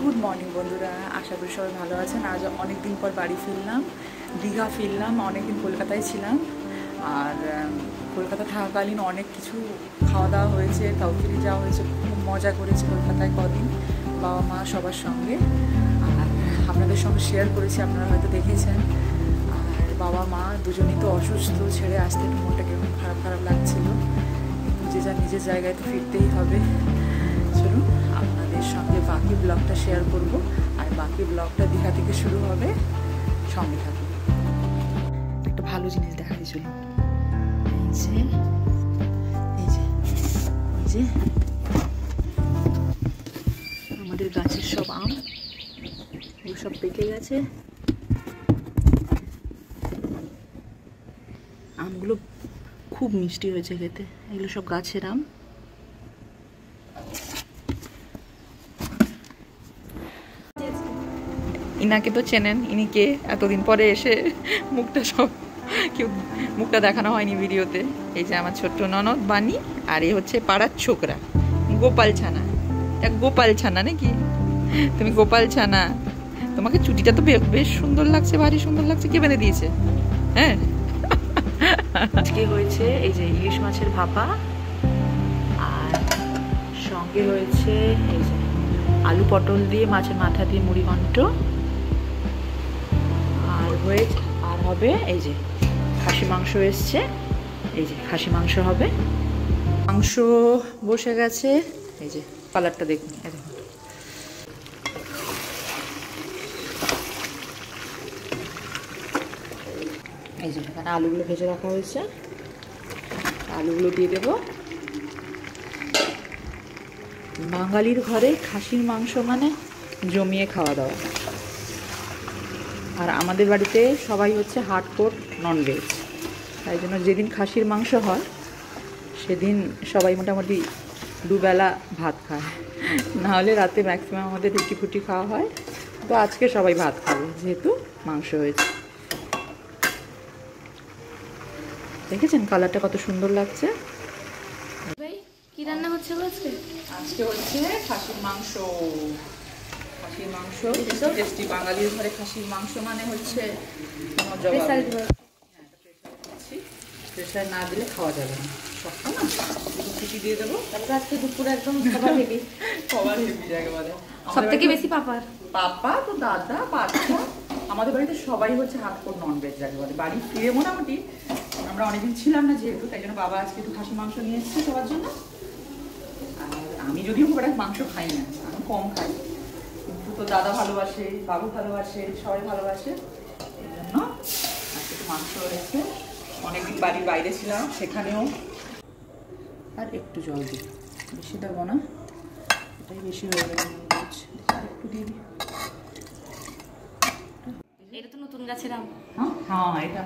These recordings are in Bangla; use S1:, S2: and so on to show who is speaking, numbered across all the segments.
S1: গুড মর্নিং বন্ধুরা, আশা করি সবাই ভালো আছেন। আজ অনেক দিন পর বাড়ি ফিরলাম, দীঘা ফিরলাম। অনেকদিন কলকাতায় ছিলাম, আর কলকাতা থাকাকালীন অনেক কিছু খাওয়া দাওয়া হয়েছে, তাও ফিরে যাওয়া হয়েছে। খুব মজা করেছি কলকাতায় কদিন, বাবা মা সবার সঙ্গে। আর আপনাদের সঙ্গে শেয়ার করেছি, আপনারা হয়তো দেখেছেন। আর বাবা মা দুজনেই তো অসুস্থ, ছেড়ে আসতে একটু মনটা কেমন খারাপ খারাপ লাগছিল। যে যার নিজের জায়গায় তো ফিরতেই হবে। চলুন আপনাদের সঙ্গে বাকি ব্লগটা শেয়ার করব, আর বাকি ব্লগটা দীঘা থেকে শুরু হবে। সঙ্গে থাকুন। একটা ভালো জিনিস দেখাই, চলুন। এই যে আমাদের গাছের সব আম, এগুলো সব পেকে গেছে। আমগুলো খুব মিষ্টি হয়েছে খেতে। এগুলো সব গাছের আম। ইনাকে তো চেনেন, ইনি কে? এতদিন পরে এসে মুখটা দেখানো হয়নি ভিডিওতে। এই যে আমার ছোট্ট ননদ বানি, আর এ হচ্ছে পাড়ার ছোকরা গোপাল ছানা। গোপাল ছানা নাকি? তুমি গোপাল ছানা। তোমাকে চুটিটা তো বেশ সুন্দর লাগছে, ভারী সুন্দর লাগছে। কে বেঁধে দিয়েছে? হ্যাঁ, আজকে হয়েছে এই যে ইলিশ মাছের ভাপা, আর সঙ্গে হয়েছে এই যে আলু পটল দিয়ে মাছের মাথা দিয়ে মুড়ি ঘন্ট, আর হবে এই যে খাসি মাংস এসছে। এই যে খাসি মাংস হবে। মাংস বসে গেছে। এই যে কালারটা দেখুন, এই যে এখানে আলুগুলো ভেজে রাখা হয়েছে। আলুগুলো দিয়ে দেব। বাঙালির ঘরে খাসির মাংস মানে জমিয়ে খাওয়া দাওয়া। আর আমাদের বাড়িতে সবাই হচ্ছে হার্ডকোর ননভেজ, তাই জন্য যেদিন খাসির মাংস হয় সেদিন সবাই মোটামুটি দুবেলা ভাত খায়, নাহলে রাতে ম্যাক্সিমাম আমাদের রুটি ফুটি খাওয়া হয়। তো আজকে সবাই ভাত খাবে যেহেতু মাংস হয়েছে। দেখেছেন কালারটা কত সুন্দর লাগছে?
S2: কি রান্না হচ্ছে আজকে?
S1: আজকে হচ্ছে খাসির মাংস। খাসির মাংস টেস্টি। বাঙালির ঘরে খাসির মাংস মানে হচ্ছে প্রেসার না দিলে খাওয়া যাবে না। সবটা না ছুটি দিয়ে দেবো।
S2: তারপর আজকে দুপুরে একদম সবার হেভি
S1: জায়গা বলে।
S2: সব থেকে বেশি
S1: পাপা তো দাদা বাচ্চা, আমাদের বাড়িতে সবাই হচ্ছে হার্ডকোর ননভেজ যাকে বলে। বাড়ি ফিরে মোটামুটি আমরা অনেকদিন ছিলাম না যেহেতু, তাই জন্য বাবা আজকে একটু খাসি মাংস নিয়ে এসেছে সবার জন্য। আর আমি যদিও খুব একটা মাংস খাই না, আমি কম খাই, কিন্তু তো দাদা ভালোবাসে, বাবু ভালোবাসে, সবাই ভালোবাসে, এই জন্য আজকে একটু মাংস হয়েছে। অনেকদিন বাড়ির বাইরে ছিলাম, সেখানেও। আর একটু জল দিই, বেশি দেবো না, এটাই বেশি হয়ে গেল। আর একটু দিয়ে দিই।
S2: এটা তো নতুন গাছের আম।
S1: হ্যাঁ, এটা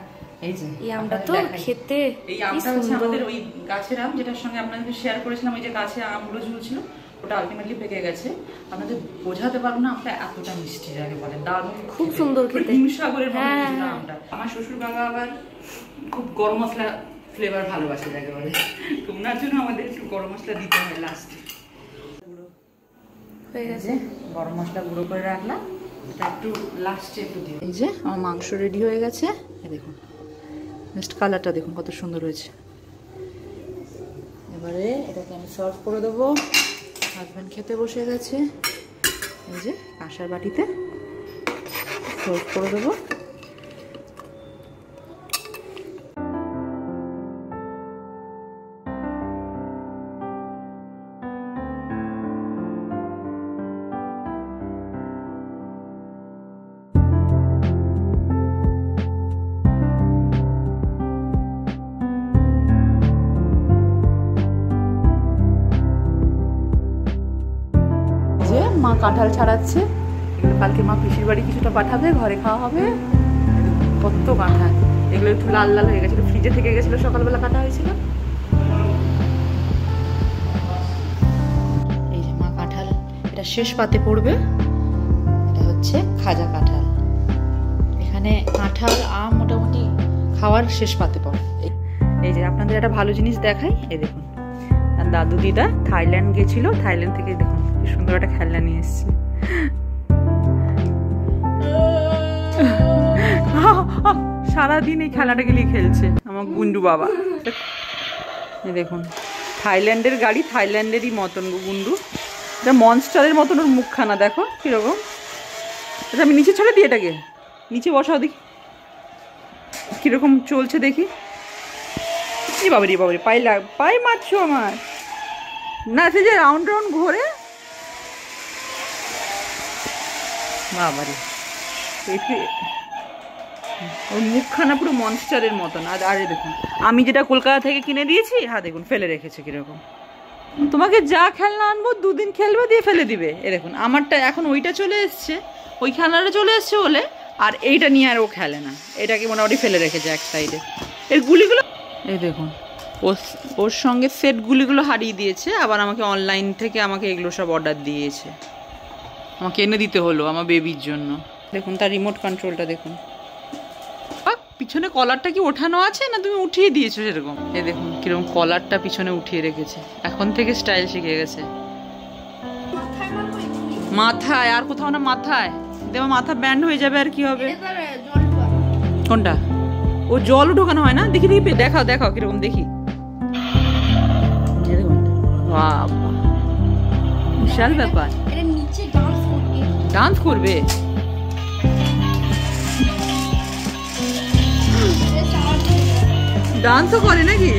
S1: এই যে
S2: এই আমটা তো খেতে,
S1: এই আমটা হচ্ছে আমাদের ওই গাছের আম, যেটার সঙ্গে আপনাদের শেয়ার করেছিলাম। ওই যে গাছে আমগুলো ঝুলছিল, ওটা আলটিমেটলি পেকে গেছে। আপনাদের বোঝাতে পারবো না আমটা এতটা মিষ্টি যাকে বলে, দারুণ,
S2: খুব সুন্দর খেতে।
S1: হিমসাগরের মতো আমটা। আমার শ্বশুর বাবা আবার খুব গরম মশলা ফ্লেভার ভালোবাসে যাকে বলে, তোমরা জন্য আমাদের একটু গরম মশলা দিতে হয় লাস্টে।
S2: হয়ে গেছে
S1: গরম মশলা গুঁড়ো করে রাখলাম, এটা একটু লাস্টে একটু দিই। এই যে আমার মাংস রেডি হয়ে গেছে। এই দেখুন জাস্ট কালারটা দেখুন কত সুন্দর হয়েছে। এবারে এটাকে আমি সার্ভ করে দেবো। হাজব্যান্ড খেতে বসে গেছে, এই যে কাঁসার বাটিতে সার্ভ করে দেবো। মা কাঁঠাল ছাড়াচ্ছে, কালকে মা পিসির বাড়ি কিছুটা পাঠাবে, ঘরে খাওয়া হবে। কত কাঁঠাল, এগুলো একটু লাল লাল হয়ে গেছিল, ফ্রিজে থেকে গেছিল, সকালবেলা কাটা হয়েছিল। এই যে মা কাঁঠাল, এটা শেষ পাতে পড়বে। এটা হচ্ছে খাজা কাঁঠাল। এখানে কাঁঠাল আম মোটামুটি খাওয়ার শেষ পাতে পড়ে। এই যে আপনাদের একটা ভালো জিনিস দেখাই, এই দেখুন দাদু দিদা থাইল্যান্ড গেছিল, থাইল্যান্ড থেকে দেখুন কি সুন্দর একটা খেলনা নিয়ে এসেছে। সারাদিন এই খেলাটাকে নিয়ে খেলছে আমার গুন্ডু বাবা। এই দেখুন থাইল্যান্ডের গাড়ি, থাইল্যান্ডেরই মতন গুন্ডু, এটা মনস্টারের মতন ওর মুখখানা দেখো কিরকম। আচ্ছা আমি নিচে ছেড়ে দিই, এটাকে নিচে বসাও দেখি কিরকম চলছে দেখি। এই বাবারি বাবারি পাই মারছো আমার না, সে যে রাউন্ড রাউন্ড ঘোরে বাবারি। ওর মুখখানা পুরো মনস্টারের মতন। আরে দেখুন আমি যেটা কলকাতা থেকে কিনে দিয়েছি, হ্যাঁ দেখুন ফেলে রেখেছে কিরকম। তোমাকে যা খেলনা আনবো 2 দিন খেলবে দিয়ে ফেলে দিবে। এ দেখুন আমারটা এখন ওইটা চলে এসছে, ওই খেলনাটা চলে এসছে বলে, আর এইটা নিয়ে আর ও খেলে না, এটাকে মোটামুটি ফেলে রেখেছে এক সাইডে। এর গুলিগুলো এই দেখুন ওর সঙ্গে সেট গুলিগুলো হারিয়ে দিয়েছে, আবার আমাকে অনলাইন থেকে আমাকে এগুলো সব অর্ডার দিয়েছে, আমাকে এনে দিতে হলো আমার বেবির জন্য। দেখুন তার রিমোট কন্ট্রোলটা দেখুন, পিছনে কলারটা কি ওঠানো আছে না তুমি উঠিয়ে দিয়েছো সেরকম। এই দেখুন কিরকম কলারটা পিছনে উঠিয়ে রেখেছে, এখন থেকে স্টাইল শিখে গেছে। মাথায় আর কোথাও না, মাথায় দেবা, মাথা ব্যান্ড হয়ে যাবে আর কি হবে। কোনটা? ও জলও ঢোকানো হয় না, দেখি দেখি দেখাও দেখাও কিরকম দেখি। বাবা বিশাল ব্যাপার, ডান্স করবে। ডান্সও করে নাকি?